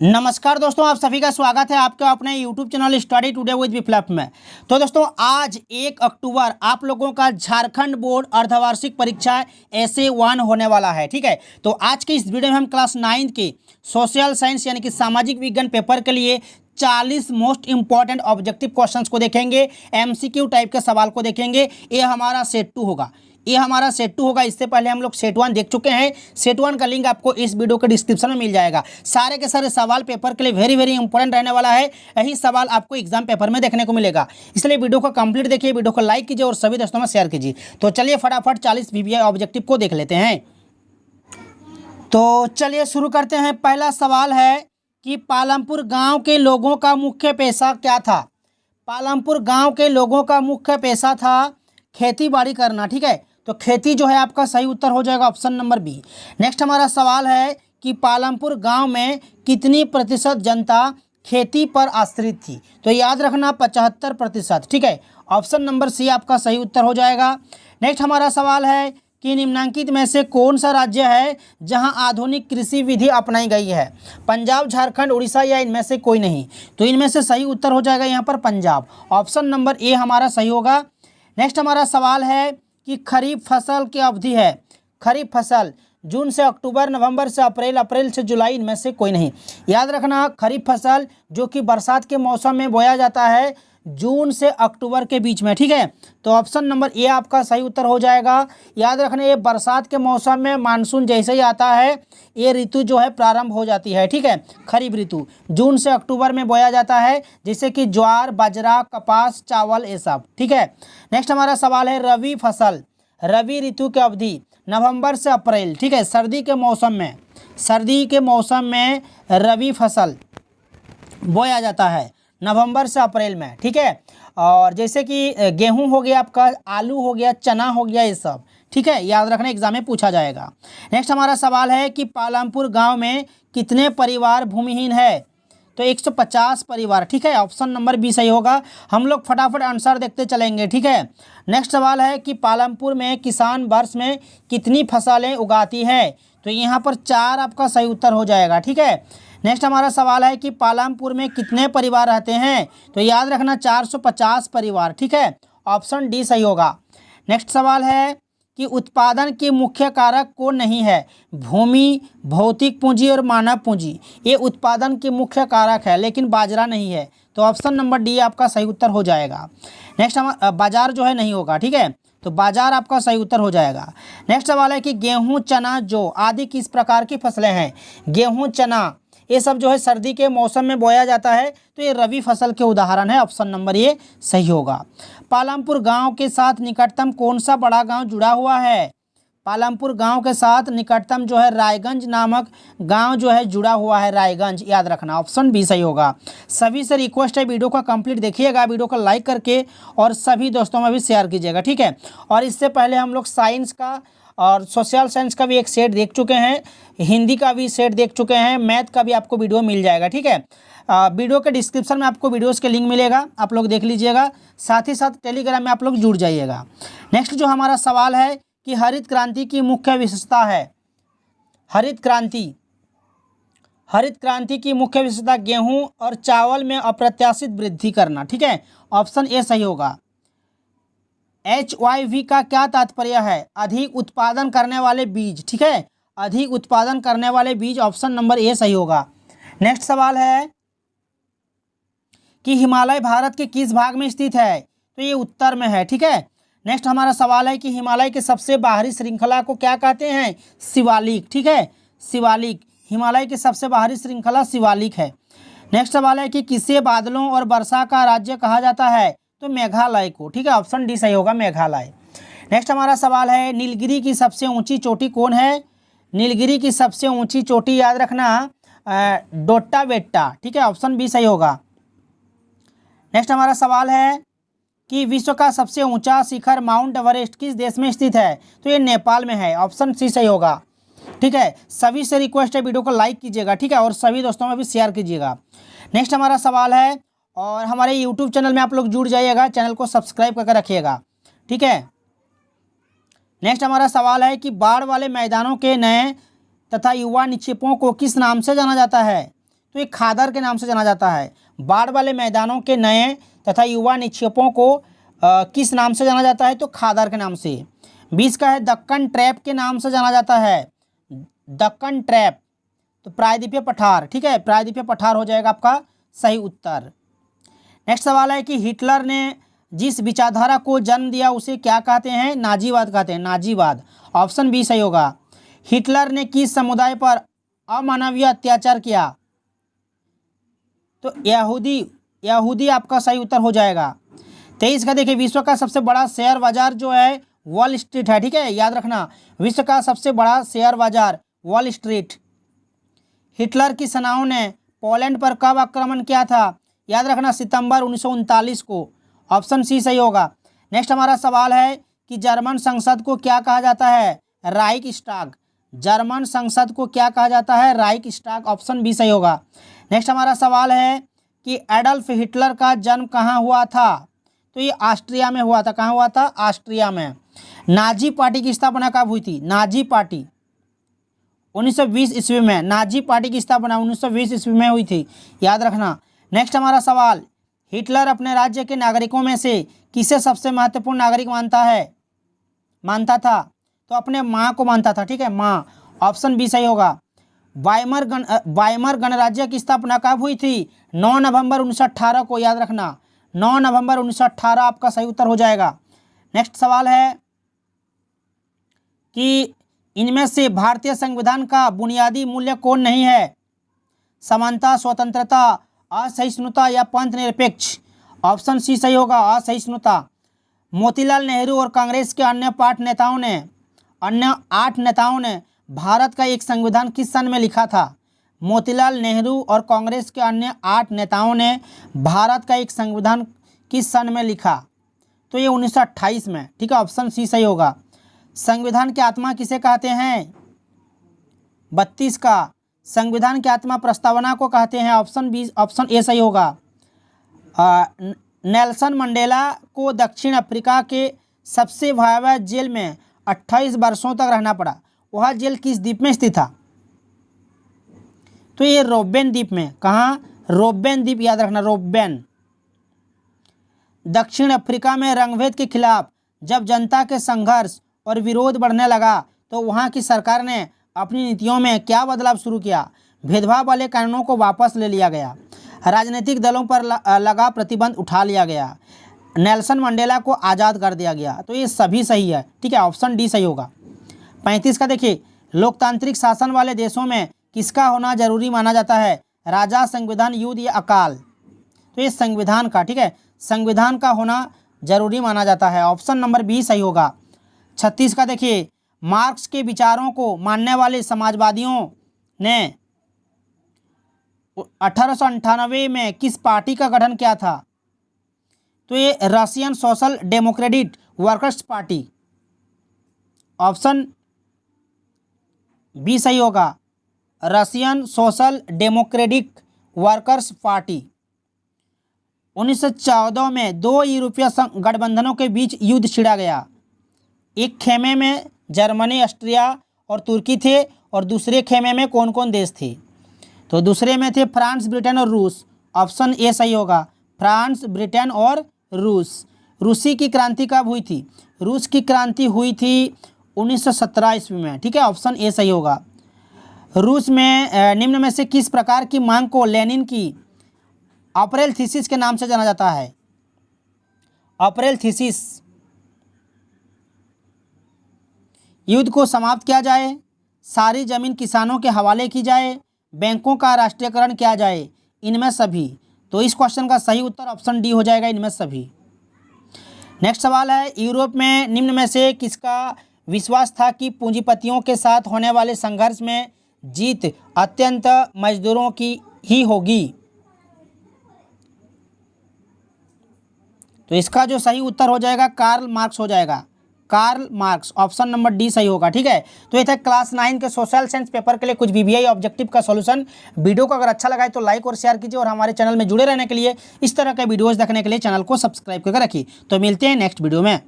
नमस्कार दोस्तों, आप सभी का स्वागत है आपके अपने YouTube channel study today with Viplav में। तो दोस्तों, आज 1 अक्टूबर आप लोगों का झारखंड बोर्ड अर्धवार्षिक परीक्षा SA1 होने वाला है। ठीक है, तो आज के इस वीडियो में हम क्लास 9 के सोशल साइंस यानी कि सामाजिक विज्ञान पेपर के लिए 40 मोस्ट इंपॉर्टेंट ऑब्जेक्टिव क्वेश्चंस को देखेंगे, MCQ टाइप के सवाल को देखेंगे। ये हमारा सेट 2 होगा। इससे पहले हम लोग सेट 1 देख चुके हैं। सेट 1 का लिंक आपको इस वीडियो के डिस्क्रिप्शन में मिल जाएगा। सारे के सारे सवाल पेपर के लिए वेरी वेरी इंपॉर्टेंट रहने वाला है। यही सवाल आपको एग्जाम पेपर में देखने को मिलेगा, इसलिए वीडियो को कंप्लीट देखिए, वीडियो को लाइक कीजिए और सभी दोस्तों में शेयर कीजिए। तो चलिए फटाफट 40 VBI ऑब्जेक्टिव को देख लेते हैं। तो चलिए शुरू करते हैं। पहला सवाल है कि पालमपुर गाँव के लोगों का मुख्य पेशा क्या था। पालमपुर गाँव के लोगों का मुख्य पेशा था खेती बाड़ी करना। ठीक है, तो खेती जो है आपका सही उत्तर हो जाएगा ऑप्शन नंबर बी। नेक्स्ट हमारा सवाल है कि पालमपुर गांव में कितनी प्रतिशत जनता खेती पर आश्रित थी। तो याद रखना 75%। ठीक है, ऑप्शन नंबर सी आपका सही उत्तर हो जाएगा। नेक्स्ट हमारा सवाल है कि निम्नलिखित में से कौन सा राज्य है जहां आधुनिक कृषि विधि अपनाई गई है। पंजाब, झारखंड, उड़ीसा या इनमें से कोई नहीं। तो इनमें से सही उत्तर हो जाएगा यहाँ पर पंजाब। ऑप्शन नंबर ए हमारा सही होगा। नेक्स्ट हमारा सवाल है कि खरीफ फसल की अवधि है। खरीफ फसल जून से अक्टूबर, नवंबर से अप्रैल, अप्रैल से जुलाई, इनमें से कोई नहीं। याद रखना खरीफ फसल जो कि बरसात के मौसम में बोया जाता है जून से अक्टूबर के बीच में। ठीक है, तो ऑप्शन नंबर ए आपका सही उत्तर हो जाएगा। याद रखना ये बरसात के मौसम में मानसून जैसे ही आता है ये ऋतु जो है प्रारंभ हो जाती है। ठीक है, खरीफ ऋतु जून से अक्टूबर में बोया जाता है, जैसे कि ज्वार, बाजरा, कपास, चावल, ये सब। ठीक है, नेक्स्ट हमारा सवाल है रबी फसल। रबी ऋतु की अवधि नवंबर से अप्रैल। ठीक है, सर्दी के मौसम में रबी फसल बोया जाता है नवंबर से अप्रैल में। ठीक है, और जैसे कि गेहूं हो गया आपका, आलू हो गया, चना हो गया, ये सब। ठीक है, याद रखना एग्जाम में पूछा जाएगा। नेक्स्ट हमारा सवाल है कि पालमपुर गांव में कितने परिवार भूमिहीन है। तो 150 परिवार। ठीक है, ऑप्शन नंबर बी सही होगा। हम लोग फटाफट आंसर देखते चलेंगे। ठीक है, नेक्स्ट सवाल है कि पालमपुर में किसान वर्ष में कितनी फसलें उगाती है। तो यहाँ पर 4 आपका सही उत्तर हो जाएगा। ठीक है, नेक्स्ट हमारा सवाल है कि पालमपुर में कितने परिवार रहते हैं। तो याद रखना 450 परिवार। ठीक है, ऑप्शन डी सही होगा। नेक्स्ट सवाल है कि उत्पादन के मुख्य कारक कौन नहीं है। भूमि, भौतिक पूंजी और मानव पूंजी ये उत्पादन के मुख्य कारक है, लेकिन बाजरा नहीं है। तो ऑप्शन नंबर डी आपका सही उत्तर हो जाएगा। नेक्स्ट हमारा बाजार जो है नहीं होगा। ठीक है, तो बाजार आपका सही उत्तर हो जाएगा। नेक्स्ट सवाल है कि गेहूं, चना, जौ आदि किस प्रकार की फसलें हैं। गेहूं, चना ये सब जो है सर्दी के मौसम में बोया जाता है, तो ये रबी फसल के उदाहरण है। ऑप्शन नंबर ये सही होगा। पालमपुर गांव के साथ निकटतम कौन सा बड़ा गांव जुड़ा हुआ है। पालमपुर गांव के साथ निकटतम जो है रायगंज नामक गांव जो है जुड़ा हुआ है, रायगंज। याद रखना ऑप्शन बी सही होगा। सभी से रिक्वेस्ट है वीडियो को कंप्लीट देखिएगा, वीडियो को लाइक करके और सभी दोस्तों में भी शेयर कीजिएगा। ठीक है, और इससे पहले हम लोग साइंस का और सोशल साइंस का भी एक सेट देख चुके हैं, हिंदी का भी सेट देख चुके हैं, मैथ का भी आपको वीडियो मिल जाएगा। ठीक है, वीडियो के डिस्क्रिप्शन में आपको वीडियोस के लिंक मिलेगा, आप लोग देख लीजिएगा। साथ ही साथ टेलीग्राम में आप लोग जुड़ जाइएगा। नेक्स्ट जो हमारा सवाल है कि हरित क्रांति की मुख्य विशेषता है। हरित क्रांति की मुख्य विशेषता गेहूँ और चावल में अप्रत्याशित वृद्धि करना। ठीक है, ऑप्शन ए सही होगा। HYV का क्या तात्पर्य है। अधिक उत्पादन करने वाले बीज। ठीक है, अधिक उत्पादन करने वाले बीज, ऑप्शन नंबर ए सही होगा। नेक्स्ट सवाल है कि हिमालय भारत के किस भाग में स्थित है। तो ये उत्तर में है। ठीक है, नेक्स्ट हमारा सवाल है कि हिमालय के सबसे बाहरी श्रृंखला को क्या कहते हैं। शिवालिक। ठीक है, शिवालिक, हिमालय की सबसे बाहरी श्रृंखला शिवालिक है। नेक्स्ट सवाल है कि किसे बादलों और वर्षा का राज्य कहा जाता है। तो मेघालय को। ठीक है, ऑप्शन डी सही होगा, मेघालय। नेक्स्ट हमारा सवाल है नीलगिरी की सबसे ऊंची चोटी कौन है। नीलगिरी की सबसे ऊंची चोटी याद रखना डोट्टा बेट्टा। ठीक है, ऑप्शन बी सही होगा। नेक्स्ट हमारा सवाल है कि विश्व का सबसे ऊंचा शिखर माउंट एवरेस्ट किस देश में स्थित है। तो ये नेपाल में है। ऑप्शन सी सही होगा। ठीक है, सभी से रिक्वेस्ट है वीडियो को लाइक कीजिएगा। ठीक है, और सभी दोस्तों में भी शेयर कीजिएगा। नेक्स्ट हमारा सवाल है, और हमारे YouTube चैनल में आप लोग जुड़ जाइएगा, चैनल को सब्सक्राइब करके रखिएगा। ठीक है, नेक्स्ट हमारा सवाल है कि बाढ़ वाले मैदानों के नए तथा युवा निक्षेपों को किस नाम से जाना जाता है। तो ये खादर के नाम से जाना जाता है। बाढ़ वाले मैदानों के नए तथा युवा निक्षेपों को किस नाम से जाना जाता है? तो खादर के नाम से। 20 का है दक्कन ट्रैप के नाम से जाना जाता है। दक्कन ट्रैप तो प्रायद्वीपीय पठार, ठीक है, प्रायद्वीपीय पठार हो जाएगा आपका सही उत्तर। नेक्स्ट सवाल है कि हिटलर ने जिस विचारधारा को जन्म दिया उसे क्या कहते हैं? नाजीवाद कहते हैं, नाजीवाद। ऑप्शन बी सही होगा। हिटलर ने किस समुदाय पर अमानवीय अत्याचार किया? तो यहूदी आपका सही उत्तर हो जाएगा। 23 का देखिए, विश्व का सबसे बड़ा शेयर बाजार जो है वॉल स्ट्रीट है, ठीक है, याद रखना, विश्व का सबसे बड़ा शेयर बाजार वॉल स्ट्रीट। हिटलर की सेनाओं ने पोलैंड पर कब आक्रमण किया था? याद रखना, सितंबर 1939 को। ऑप्शन सी सही होगा। नेक्स्ट हमारा सवाल है कि जर्मन संसद को क्या कहा जाता है? राइक्सटाग। जर्मन संसद को क्या कहा जाता है? राइक्सटाग। ऑप्शन बी सही होगा। नेक्स्ट हमारा सवाल है कि एडल्फ हिटलर का जन्म कहाँ हुआ था? तो ये ऑस्ट्रिया में हुआ था। कहाँ हुआ था? ऑस्ट्रिया में। नाजी पार्टी की स्थापना कब हुई थी? नाजी पार्टी 1920 ईस्वी में। नाजी पार्टी की स्थापना 1920 ईस्वी में हुई थी, याद रखना। नेक्स्ट हमारा सवाल, हिटलर अपने राज्य के नागरिकों में से किसे सबसे महत्वपूर्ण नागरिक मानता था? तो अपने माँ को मानता था, ठीक है, माँ। ऑप्शन बी सही होगा। वाइमर गणराज्य की स्थापना कब हुई थी? 9 नवंबर 1918 को, याद रखना, 9 नवंबर 1918 आपका सही उत्तर हो जाएगा। नेक्स्ट सवाल है कि इनमें से भारतीय संविधान का बुनियादी मूल्य कौन नहीं है? समानता, स्वतंत्रता, असहिष्णुता या पंथ निरपेक्ष? ऑप्शन सी सही होगा, असहिष्णुता। मोतीलाल नेहरू और कांग्रेस के अन्य 8 नेताओं ने भारत का एक संविधान किस सन में लिखा था? मोतीलाल नेहरू और कांग्रेस के अन्य 8 नेताओं ने भारत का एक संविधान किस सन में लिखा? तो ये 1928 में, ठीक है, ऑप्शन सी सही होगा। संविधान की आत्मा किसे कहते हैं? 32 का, संविधान की आत्मा प्रस्तावना को कहते हैं। ऑप्शन ए सही होगा। नेल्सन मंडेला को दक्षिण अफ्रीका के सबसे भयावह जेल में 28 वर्षों तक रहना पड़ा। वह जेल किस द्वीप में स्थित था? तो ये रोबेन द्वीप में। कहाँ? रोबेन द्वीप, याद रखना, रोबेन। दक्षिण अफ्रीका में रंगभेद के खिलाफ जब जनता के संघर्ष और विरोध बढ़ने लगा तो वहाँ की सरकार ने अपनी नीतियों में क्या बदलाव शुरू किया? भेदभाव वाले कानूनों को वापस ले लिया गया, राजनीतिक दलों पर लगा प्रतिबंध उठा लिया गया, नेल्सन मंडेला को आज़ाद कर दिया गया। तो ये सभी सही है, ठीक है, ऑप्शन डी सही होगा। 35 का देखिए, लोकतांत्रिक शासन वाले देशों में किसका होना जरूरी माना जाता है? राजा, संविधान, युद्ध या अकाल? तो ये संविधान का, ठीक है, संविधान का होना जरूरी माना जाता है। ऑप्शन नंबर बी सही होगा। 36 का देखिए, मार्क्स के विचारों को मानने वाले समाजवादियों ने 1898 में किस पार्टी का गठन किया था? तो ये Russian social democratic workers party. Option B सही होगा, Russian social democratic workers party. 1914 में 2 यूरोपीय गठबंधनों के बीच युद्ध छिड़ा गया। एक खेमे में जर्मनी, ऑस्ट्रिया और तुर्की थे और दूसरे खेमे में कौन कौन देश थे? तो दूसरे में थे फ्रांस, ब्रिटेन और रूस। ऑप्शन ए सही होगा, फ्रांस, ब्रिटेन और रूस। रूसी की क्रांति कब हुई थी? रूस की क्रांति हुई थी 1917 ईस्वी में, ठीक है, ऑप्शन ए सही होगा। रूस में निम्न में से किस प्रकार की मांग को लेनिन की अप्रैल थीसिस के नाम से जाना जाता है? April thesis. युद्ध को समाप्त किया जाए, सारी जमीन किसानों के हवाले की जाए, बैंकों का राष्ट्रीयकरण किया जाए, इनमें सभी। तो इस क्वेश्चन का सही उत्तर ऑप्शन डी हो जाएगा, इनमें सभी। नेक्स्ट सवाल है, यूरोप में निम्न में से किसका विश्वास था कि पूंजीपतियों के साथ होने वाले संघर्ष में जीत अत्यंत मजदूरों की ही होगी? तो इसका जो सही उत्तर हो जाएगा कार्ल मार्क्स हो जाएगा, Karl Marx. Option number D सही होगा, ठीक है। तो ये था क्लास 9 के सोशल साइंस पेपर के लिए कुछ वीवीआई ऑब्जेक्टिव का सॉल्यूशन। वीडियो को अगर अच्छा लगा है तो लाइक और शेयर कीजिए और हमारे चैनल में जुड़े रहने के लिए, इस तरह के वीडियोस देखने के लिए चैनल को सब्सक्राइब करके रखिए। तो मिलते हैं नेक्स्ट वीडियो में।